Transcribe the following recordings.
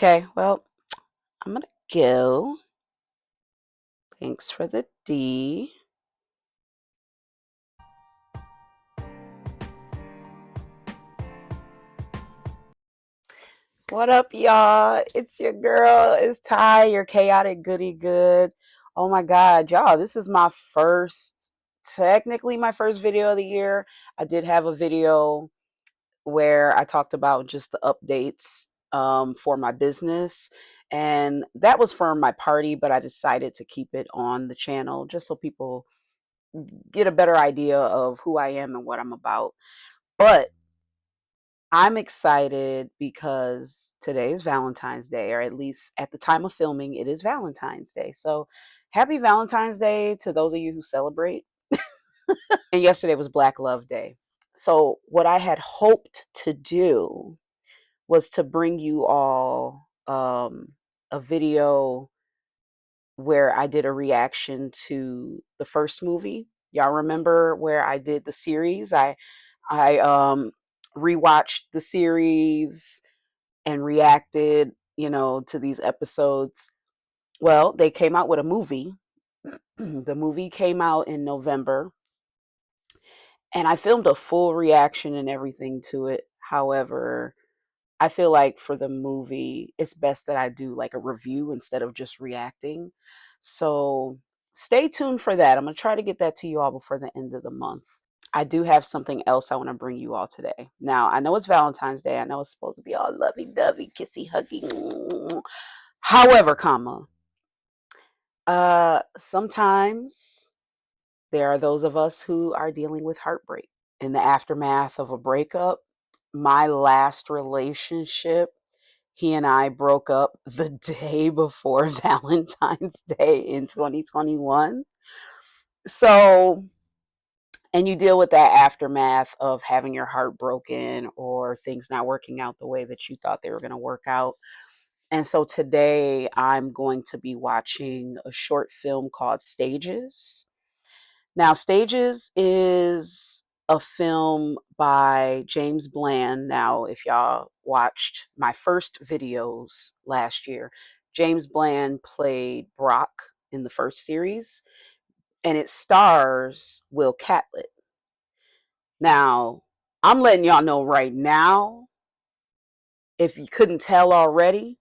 Okay, well, I'm gonna go. Thanks for the D. What up, y'all? It's your girl. It's Ty, your chaotic goody good. Oh my God, y'all, this is technically my first video of the year. I did have a video where I talked about just the updates for my business. And that was for my party, but I decided to keep it on the channel just so people get a better idea of who I am and what I'm about. But I'm excited because today is Valentine's Day, or at least at the time of filming, it is Valentine's Day. So happy Valentine's Day to those of you who celebrate. And yesterday was Black Love Day. So, what I had hoped to do was to bring you all a video where I did a reaction to the first movie. Y'all remember where I did the series? I rewatched the series and reacted, to these episodes. Well, they came out with a movie. The movie came out in November, and I filmed a full reaction and everything to it. However, I feel like for the movie, it's best that I do like a review instead of just reacting. So stay tuned for that. I'm going to try to get that to you all before the end of the month. I do have something else I want to bring you all today. Now, I know it's Valentine's Day. I know it's supposed to be all lovey-dovey, kissy, huggy. However, sometimes there are those of us who are dealing with heartbreak. In the aftermath of a breakup, my last relationship, he and I broke up the day before Valentine's Day in 2021. So, and you deal with that aftermath of having your heart broken or things not working out the way that you thought they were going to work out. And so today I'm going to be watching a short film called Stages. Now, Stages is a film by James Bland. Now, if y'all watched my first videos last year, James Bland played Brock in the first series, and it stars Will Catlett. Now, I'm letting y'all know right now, if you couldn't tell already,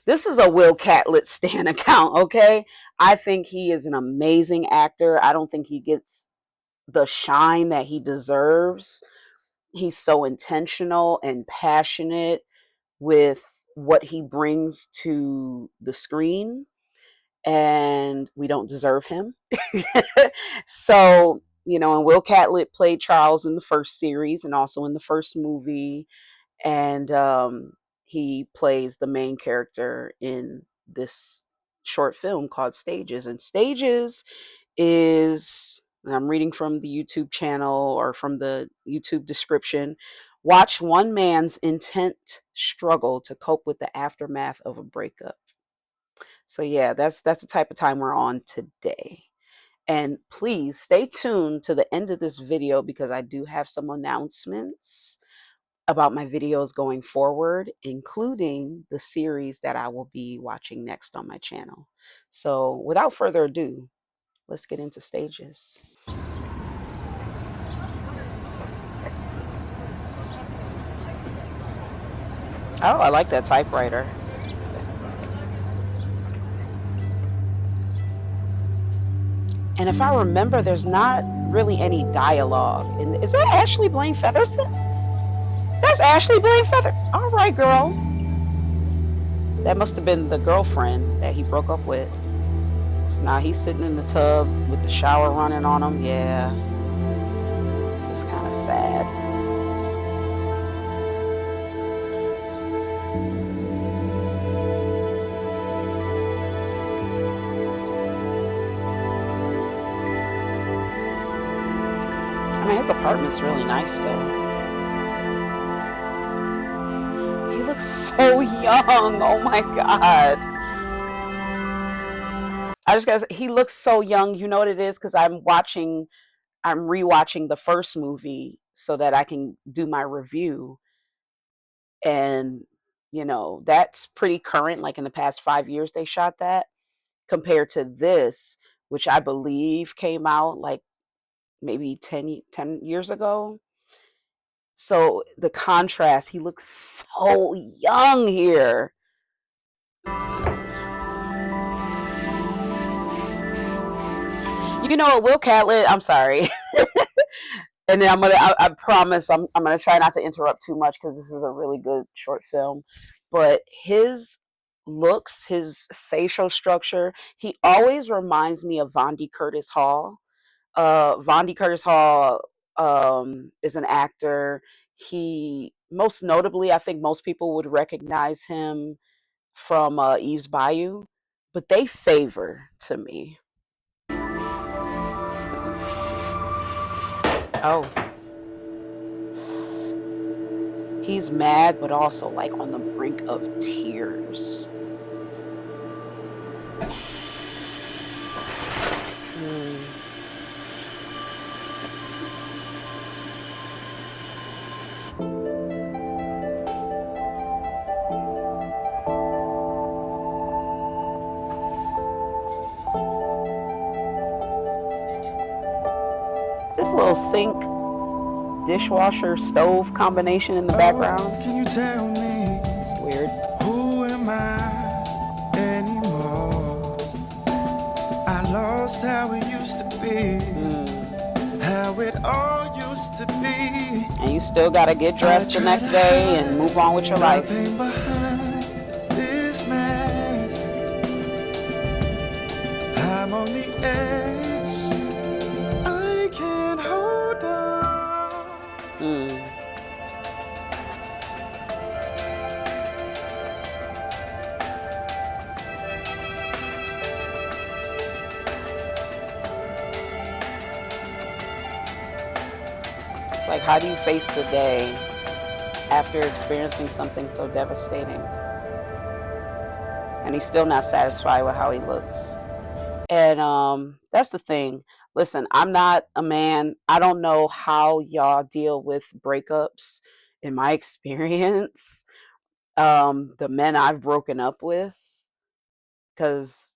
this is a Will Catlett stan account, okay? I think he is an amazing actor. I don't think he gets the shine that he deserves. He's so intentional and passionate with what he brings to the screen, and we don't deserve him. So, and Will Catlett played Charles in the first series and also in the first movie. And he plays the main character in this short film called Stages. And Stages is, I'm reading from the YouTube channel or from the YouTube description, watch one man's intense struggle to cope with the aftermath of a breakup. So yeah, that's the type of time we're on today. And please stay tuned to the end of this video because I do have some announcements about my videos going forward, including the series that I will be watching next on my channel. So without further ado, let's get into Stages. Oh, I like that typewriter. And if I remember, there's not really any dialogue. And is that Ashley Blaine Featherson? That's Ashley Blaine Feather. All right, girl. That must have been the girlfriend that he broke up with. So now he's sitting in the tub with the shower running on him. Yeah, this is kind of sad. I mean, his apartment's really nice, though. He looks so young. Oh my God. I just gotta say, he looks so young. You know what it is? Because I'm rewatching the first movie so that I can do my review. And, That's pretty current. Like in the past 5 years, they shot that compared to this, which I believe came out like maybe 10 years ago. So the contrast, he looks so young here. You know what, Will Catlett, I'm sorry. And then I promise I'm gonna try not to interrupt too much because this is a really good short film. But his looks, his facial structure, he always reminds me of Vondi Curtis Hall. Vondi Curtis Hall is an actor. He most notably, I think most people would recognize him from Eve's Bayou, but they favor to me. Oh, he's mad, but also like on the brink of tears. Mm. This little sink, dishwasher, stove combination in the background. Can you tell me? It's weird. Who am I anymore? I lost how it used to be. How it all used to be. And you still gotta get dressed the next day and move on with your life. Behind this mask, I'm on the edge. I can't hold on. It's like, how do you face the day after experiencing something so devastating? And he's still not satisfied with how he looks. And that's the thing. Listen, I'm not a man. I don't know how y'all deal with breakups. In my experience, the men I've broken up with, because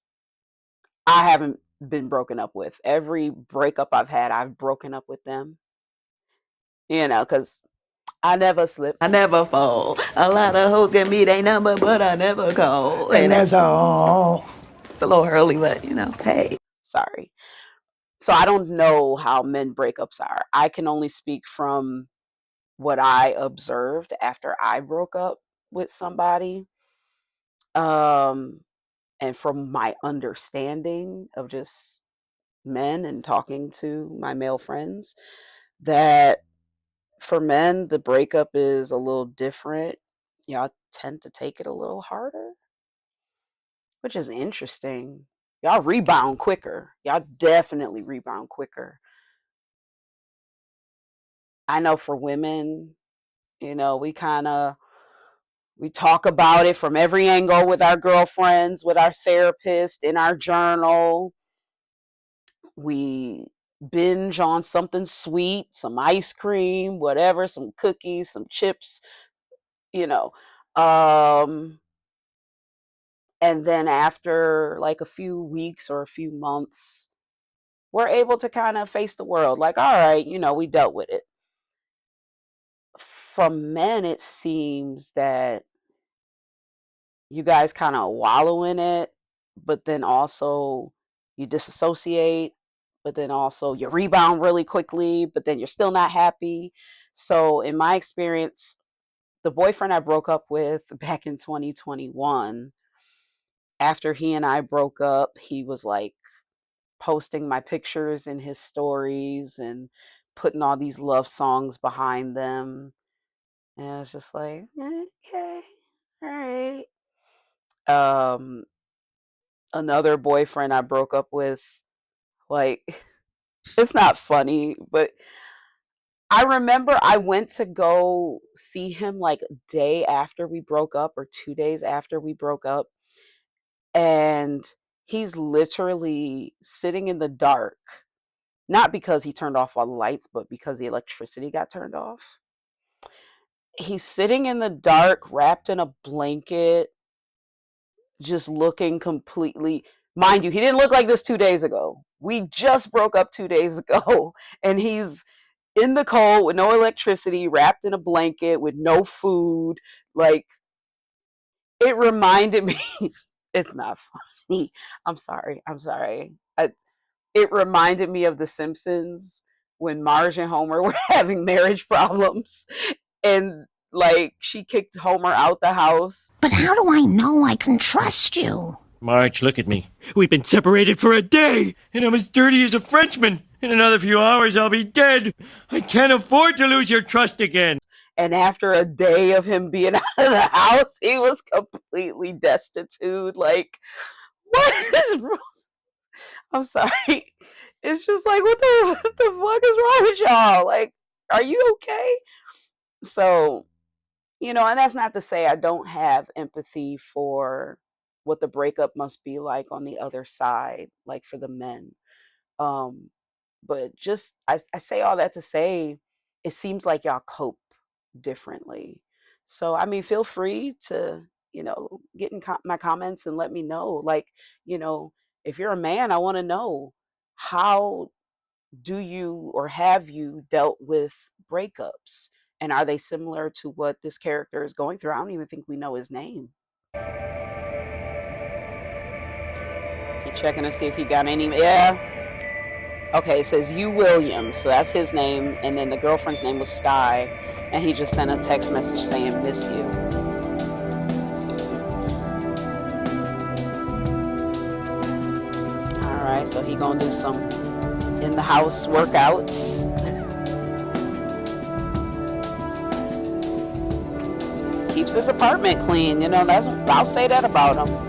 I haven't been broken up with. Every breakup I've had, I've broken up with them. Because I never slip. I never fall. A lot of hoes get me they number, but I never call. And that's all. It's a little early, but hey. Sorry. So I don't know how men breakups are. I can only speak from what I observed after I broke up with somebody. And from my understanding of just men and talking to my male friends, that for men, the breakup is a little different. Y'all tend to take it a little harder, which is interesting. Y'all rebound quicker. Y'all definitely rebound quicker. I know for women, we talk about it from every angle with our girlfriends, with our therapist, in our journal. We binge on something sweet, some ice cream, whatever, some cookies, some chips, you know. Um, and then after like a few weeks or a few months, we're able to kind of face the world like, all right, we dealt with it. For men, it seems that you guys kind of wallow in it, but then also you disassociate, but then also you rebound really quickly, but then you're still not happy. So, in my experience, the boyfriend I broke up with back in 2021, after he and I broke up, he was like posting my pictures in his stories and putting all these love songs behind them. And I was just like, okay, all right. Um, Another boyfriend I broke up with, like, it's not funny, but I remember I went to go see him like a day after we broke up or 2 days after we broke up. And he's literally sitting in the dark, not because he turned off all the lights, but because the electricity got turned off. he's sitting in the dark, wrapped in a blanket, just looking completely. Mind you, he didn't look like this 2 days ago. We just broke up 2 days ago, and he's in the cold with no electricity, wrapped in a blanket with no food. Like, it reminded me. It's not funny. I'm sorry. I'm sorry. It reminded me of The Simpsons when Marge and Homer were having marriage problems, and like she kicked Homer out the house. But how do I know I can trust you? Marge, look at me. We've been separated for a day, and I'm as dirty as a Frenchman. In another few hours, I'll be dead. I can't afford to lose your trust again. And after a day of him being out of the house, he was completely destitute. Like, what is wrong? I'm sorry. It's just like, what the fuck is wrong with y'all? Like, are you okay? So, and that's not to say I don't have empathy for what the breakup must be like on the other side, like for the men. Um, but just, I say all that to say, it seems like y'all cope differently. So, I mean, feel free to, get in my comments and let me know. Like, if you're a man, I want to know, how do you or have you dealt with breakups? And are they similar to what this character is going through? I don't even think we know his name. You checking to see if he got any? Yeah. Okay, it says you Williams, so that's his name, and then the girlfriend's name was Sky, and he just sent a text message saying miss you. All right, so he gonna do some in the house workouts. Keeps his apartment clean, I'll say that about him.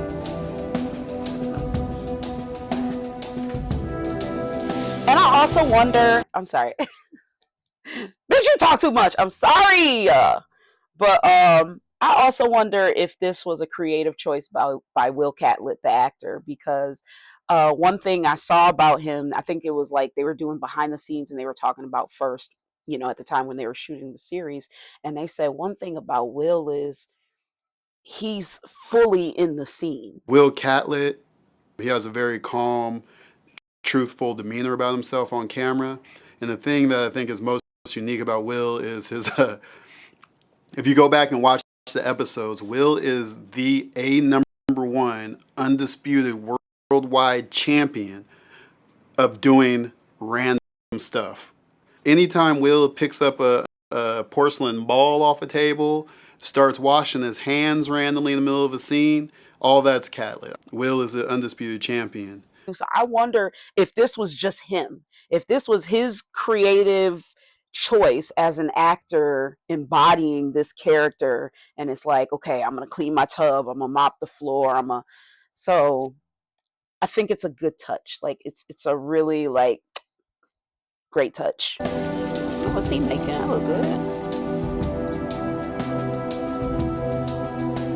And I also wonder, I'm sorry. Bitch, you talk too much. I'm sorry. But I also wonder if this was a creative choice by Will Catlett, the actor, because one thing I saw about him, I think it was like they were doing behind the scenes and they were talking about first, at the time when they were shooting the series. And they said one thing about Will is he's fully in the scene. Will Catlett, he has a very calm, truthful demeanor about himself on camera. And the thing that I think is most unique about Will is his, if you go back and watch the episodes, Will is the #1 undisputed worldwide champion of doing random stuff. Anytime Will picks up a porcelain ball off a table, starts washing his hands randomly in the middle of a scene, all that's Catlett. Will is the undisputed champion. So I wonder if this was just him, if this was his creative choice as an actor embodying this character, and it's like, okay, I'm gonna clean my tub, I'm gonna mop the floor, so I think it's a good touch. Like it's a really like great touch. What's he making? That look good.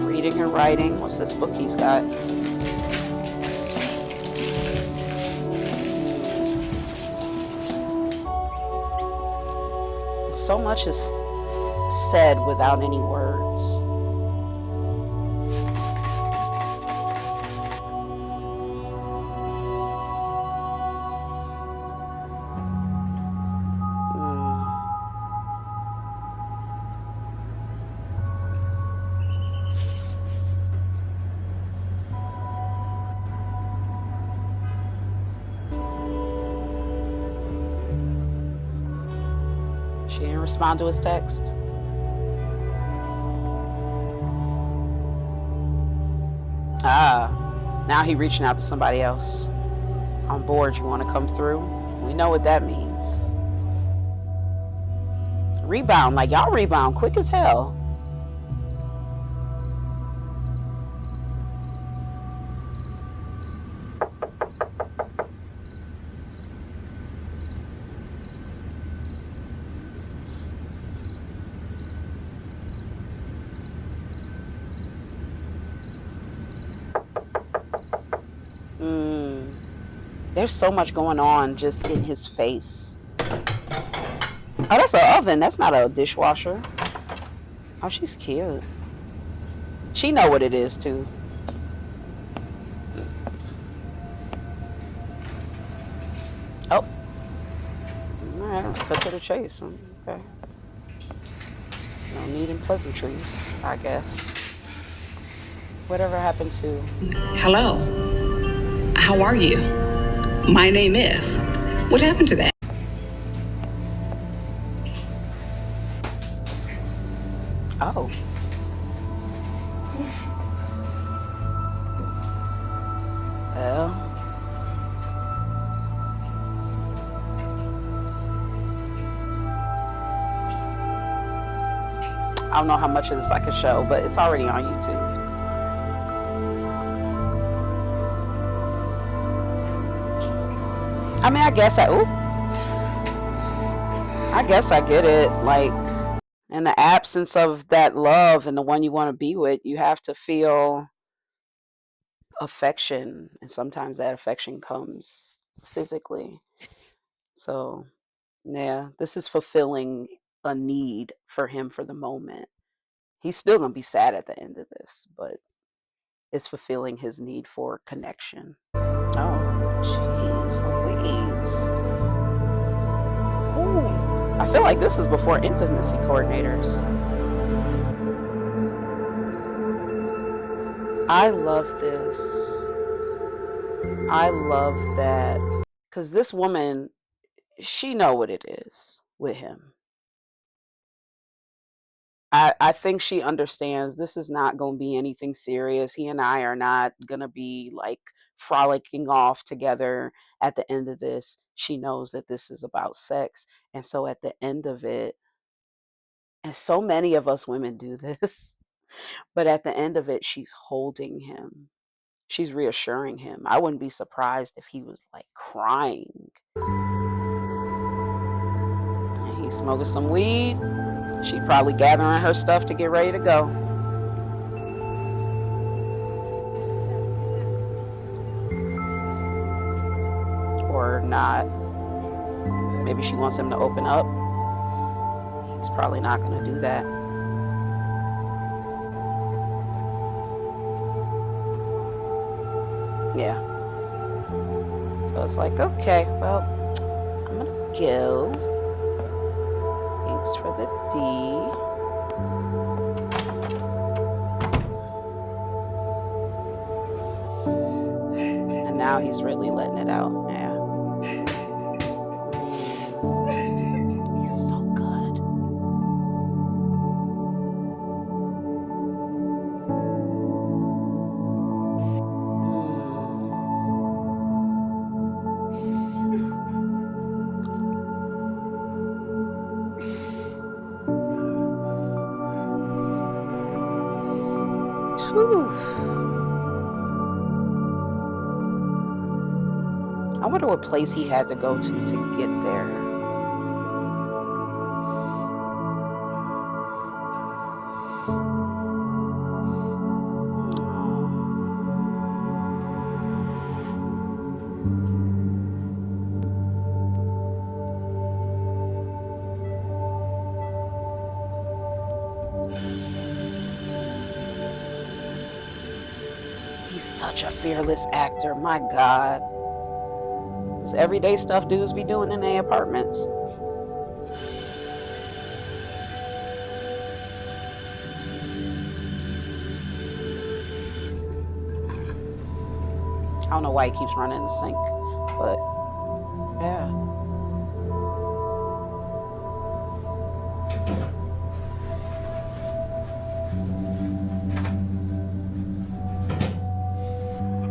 Reading and writing. What's this book he's got? So much is said without any words. She didn't respond to his text. Now he reaching out to somebody else. On board, you want to come through? We know what that means. Rebound, like y'all rebound quick as hell. There's so much going on just in his face. Oh, that's an oven. That's not a dishwasher. Oh, she's cute. She know what it is too. Oh, all right, let's cut to the chase. Okay. No need in pleasantries, I guess. Whatever happened to? Hello. How are you? My name is. What happened to that? Oh. Well. I don't know how much of this I could show, but it's already on YouTube. I mean, I guess I get it. Like, in the absence of that love and the one you want to be with, you have to feel affection. And sometimes that affection comes physically. So, yeah, this is fulfilling a need for him for the moment. He's still going to be sad at the end of this, but it's fulfilling his need for connection. Oh, jeez Louise. Ooh. I feel like this is before intimacy coordinators. I love this. I love that. Because this woman, she know what it is with him. I think she understands this is not going to be anything serious. He and I are not going to be like frolicking off together at the end of this. She knows that this is about sex. And so at the end of it, and so many of us women do this, but at the end of it, she's holding him. She's reassuring him. I wouldn't be surprised if he was like crying. And he's smoking some weed. She probably gathering her stuff to get ready to go. Or not. Maybe she wants him to open up. He's probably not going to do that. Yeah. So it's like, okay, well, I'm going to go. Thanks for the D. And now he's really letting it out. Yeah. He's so good. Whew. I wonder what place he had to go to get there. He's such a fearless actor. My God. This everyday stuff dudes be doing in their apartments. I don't know why he keeps running in the sink, but yeah.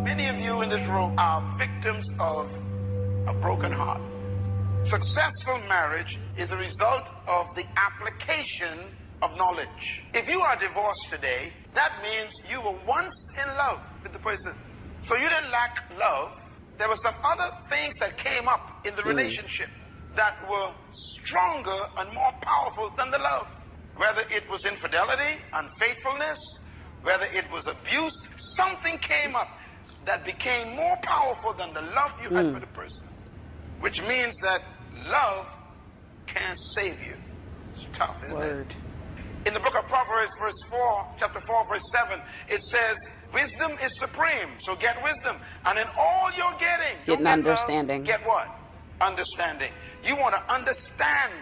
Many of you in this room are victims of a broken heart. Successful marriage is a result of the application of knowledge. If you are divorced today, that means you were once in love with the person. So you didn't lack love. There were some other things that came up in the relationship that were stronger and more powerful than the love. Whether it was infidelity, unfaithfulness, whether it was abuse, something came up that became more powerful than the love you had for the person. Which means that love can't save you. It's tough, isn't it? In the book of Proverbs, chapter 4, verse 7, it says, wisdom is supreme, so get wisdom. And in all you're getting, don't Getting get understanding. love, get what? Understanding. You want to understand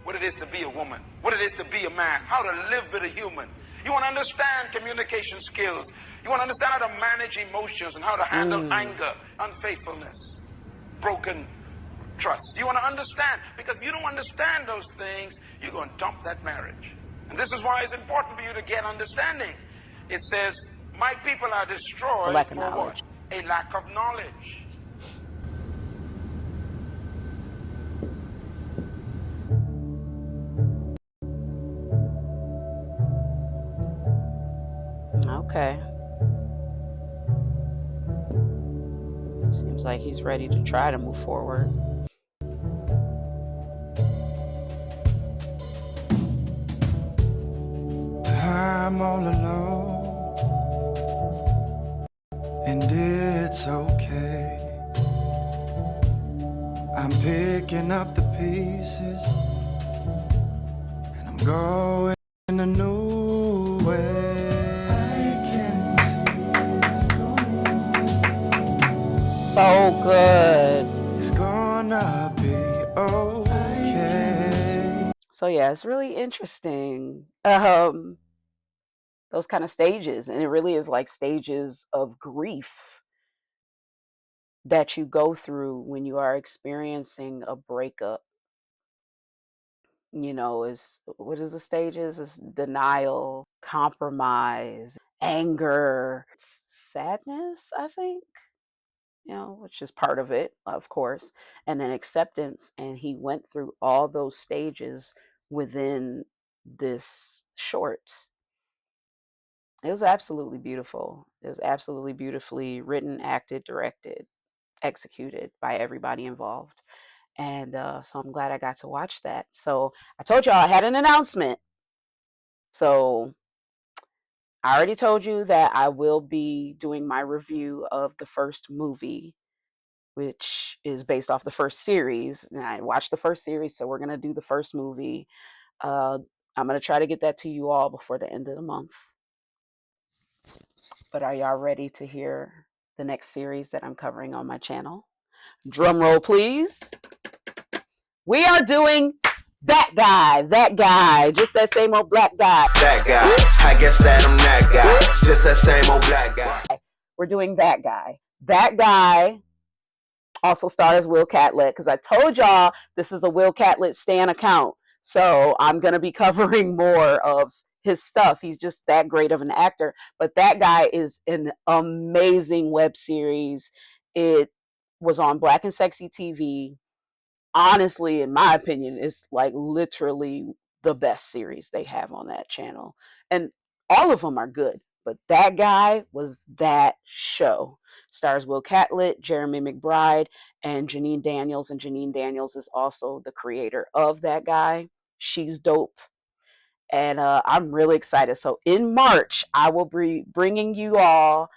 what it is to be a woman, what it is to be a man, how to live with a human. You want to understand communication skills. You want to understand how to manage emotions and how to handle anger, unfaithfulness, broken trust. You want to understand, because if you don't understand those things, you're going to dump that marriage. And this is why it's important for you to get understanding. It says, my people are destroyed lack of for knowledge. what? A lack of knowledge. Okay. Seems like he's ready to try to move forward. I'm all alone, and it's okay. I'm picking up the pieces, and I'm going a new way. I can see So good. it's gonna be okay. So yeah, it's really interesting. Those kind of stages, and it really is like stages of grief that you go through when you are experiencing a breakup. You know, is what is the stages? It's denial, compromise, anger, sadness, I think, which is part of it, of course, and then acceptance. And he went through all those stages within this short. It was absolutely beautiful. It was absolutely beautifully written, acted, directed, executed by everybody involved. And so I'm glad I got to watch that. So I told y'all I had an announcement. So I already told you that I will be doing my review of the first movie, which is based off the first series. And I watched the first series, so we're going to do the first movie. I'm going to try to get that to you all before the end of the month. But are y'all ready to hear the next series that I'm covering on my channel? Drum roll, please. We are doing that guy, just that same old black guy. That guy, I guess that I'm that guy, just that same old black guy. We're doing that guy. That guy also stars Will Catlett, because I told y'all this is a Will Catlett stan account. So I'm going to be covering more of his stuff. He's just that great of an actor. But that guy is an amazing web series. It was on Black and Sexy TV. Honestly, in my opinion, it's like literally the best series they have on that channel. And all of them are good, but that guy was that show. Stars Will Catlett, Jeremy McBride, and Janine Daniels. And Janine Daniels is also the creator of that guy. She's dope. And I'm really excited. So in March, I will be bringing you all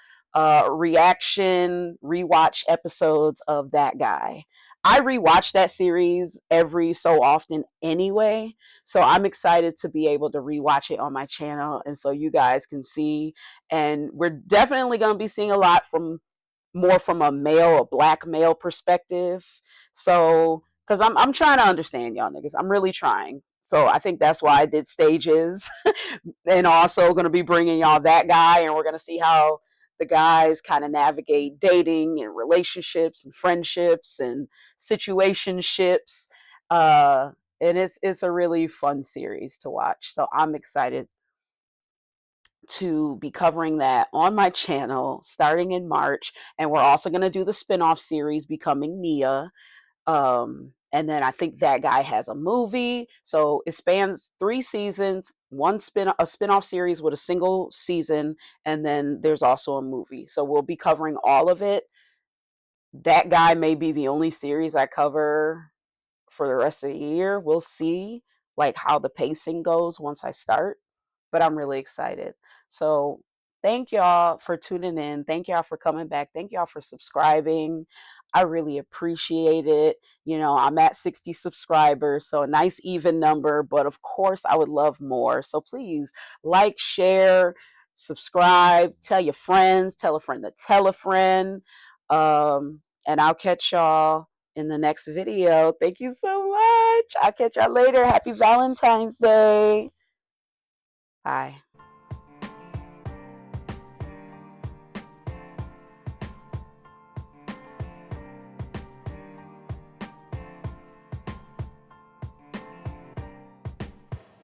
reaction, rewatch episodes of that guy. I rewatch that series every so often anyway. So I'm excited to be able to rewatch it on my channel. And so you guys can see. And we're definitely going to be seeing a lot more from a black male perspective. So, because I'm trying to understand y'all niggas. I'm really trying. So I think that's why I did stages. And also going to be bringing y'all that guy. And we're going to see how the guys kind of navigate dating and relationships and friendships and situationships. And it's a really fun series to watch. So I'm excited to be covering that on my channel starting in March. And we're also going to do the spinoff series, Becoming Nia. And then I think that guy has a movie. So it spans 3 seasons, a spinoff series with a single season. And then there's also a movie. So we'll be covering all of it. That guy may be the only series I cover for the rest of the year. We'll see like how the pacing goes once I start, but I'm really excited. So Thank y'all for tuning in. Thank y'all for coming back. Thank y'all for subscribing. I really appreciate it. You know, I'm at 60 subscribers, so a nice even number, but of course I would love more. So please like, share, subscribe, tell your friends, tell a friend to tell a friend. And I'll catch y'all in the next video. Thank you so much. I'll catch y'all later. Happy Valentine's Day. Bye.